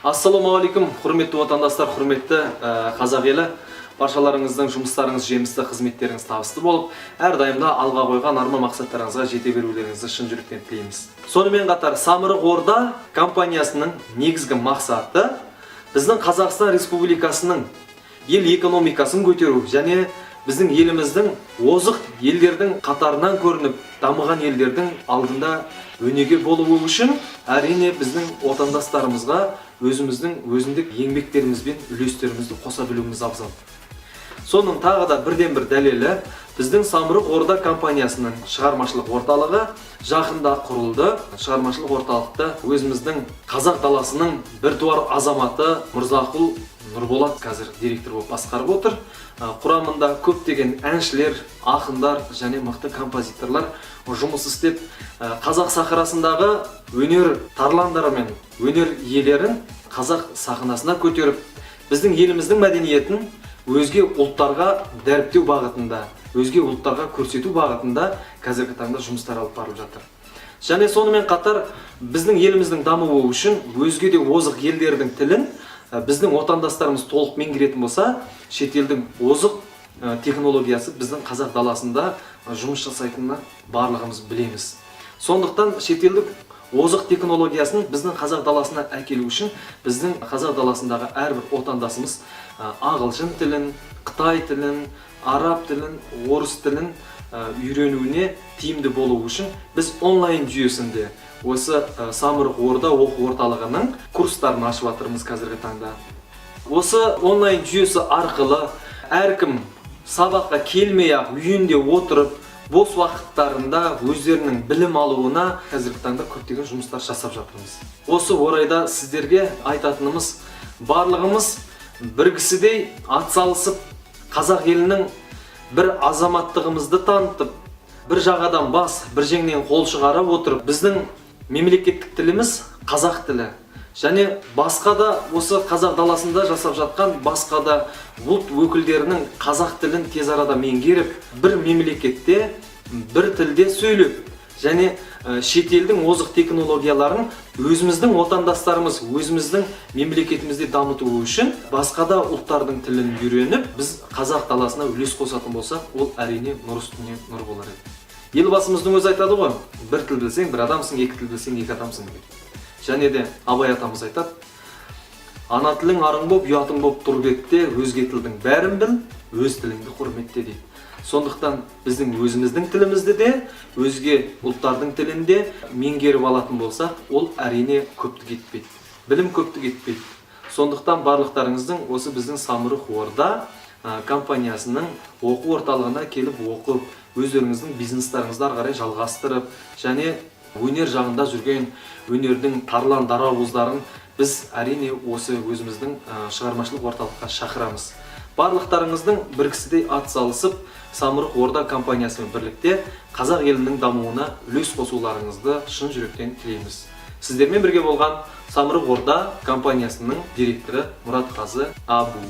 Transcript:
Ассалаумағалейкум, құрметті отандастар, құрметті қазақ елі. Баршаларыңыздың жұмыстарыңыз жемісті, қызметтеріңіз табысты болып, әрдайымда алға қойған арман мақсаттарыңызға жете берулеріңізді шын жүректен тілейміз. Сонымен қатар Самұрық Орда компаниясының негізгі мақсаты біздің Қазақстан Республикасының ел экономикасын көтеру және біздің еліміздің озық елдердің қатарынан көрініп, дамыған елдердің алдында өнеге болуы үшін әрине біздің отандастарымызға өзіміздің өзіндік еңбектерімізбен үлестерімізді қоса білуіміз абзал. Соның тағы да бірден бір дәлелі біздің Самұрық Орда компаниясының шығармашылық орталығы жақында құрылды. Шығармашылық орталықта өзіміздің қазақ даласының біртуар азаматы Мырзақұл Нұрболат қазір директор болып басқарып отыр. Құрамында көптеген әншілер, ақындар және мықты композиторлар жұмыс істеп, қазақ сахарасындағы өнер тарландары мен өнер иелерін қазақ сахнасына көтеріп, біздің еліміздің мәдениетін өзге ұлттарға дәріптеу бағытында, өзге ұлттарға көрсету бағытында қазіргі таңда жұмыстар алып барылып жатыр. Және сонымен қатар біздің еліміздің дамуы үшін өзге де озық елдердің тілін біздің отандастарымыз толық меңгеретін болса, шетелдің озық технологиясы біздің қазақ даласында жұмыс жасайтынына барлығымыз білеміз. Сондықтан шетелдік озық технологиясын біздің қазақ даласына әкелу үшін біздің қазақ даласындағы әрбір отандасымыз ағылшын тілін, қытай тілін, араб тілін, орыс тілін үйренуіне тиімді болу үшін біз онлайн жүйесінде осы Самұрық Орда оқу орталығының курстарын ашып жатырмыз қазіргі таңда. Осы онлайн жүйесі арқылы әркім сабаққа келмей-ақ үйінде отырып, бос уақыттарында өздерінің білім алуына қазіргі таңда көптеген жұмыстар жасап жатырмыз. Осы орайда сіздерге айтатынымыз, барлығымыз бір кісідей атсалысып, қазақ елінің бір азаматтығымызды танытып, бір жағадан бас, бір жеңнен қол шығарып отырып, біздің мемлекеттік тіліміз қазақ тілі. Және басқа да осы қазақ даласында жасап жатқан басқа да ұлт өкілдерінің қазақ тілін тез арада меңгеріп, бір мемлекетте, бір тілде сөйлеп, және шетелдің озық технологияларын өзіміздің отандастарымыз, өзіміздің мемлекетімізде дамыту үшін басқа да ұлттардың тілін үйреніп, біз қазақ даласына үлес қосатын болсақ, ол әрине нұр үстіне нұр болар еді. Елбасымыздың өзі айтады ғой, бір тіл білсең, бір адамсың, екі тіл білсең, екі адамсың деп. Және де Абай атамыз айтады, ана тілің арың боп, ұятың боп тұр бетте, өзге тілдің бәрін біл, өз тіліңді құрметте дейді. Сондықтан біздің өзіміздің тілімізді де, өзге ұлттардың тілінде меңгеріп алатын болсақ, ол әрине көптік етпейді. Білім көптік етпейді. Сондықтан барлықтарыңыздың осы біздің Самұрық Орда компаниясының оқу орталығына келіп оқып, өздеріңіздің бизнестарыңызды ары қарай жалғастырып, және өнер жағында жүрген өнердің тарлан дарабоздарын біз әрине осы өзіміздің шығармашылық орталыққа шақырамыз. Барлықтарыңыздың бір кісідей атсалысып, Самұрық Орда компаниясымен бірлікте қазақ елінің дамуына үлес қосуларыңызды шын жүректен тілейміз. Сіздермен бірге болған Самұрық Орда компаниясының директоры Мұратқазы Абу.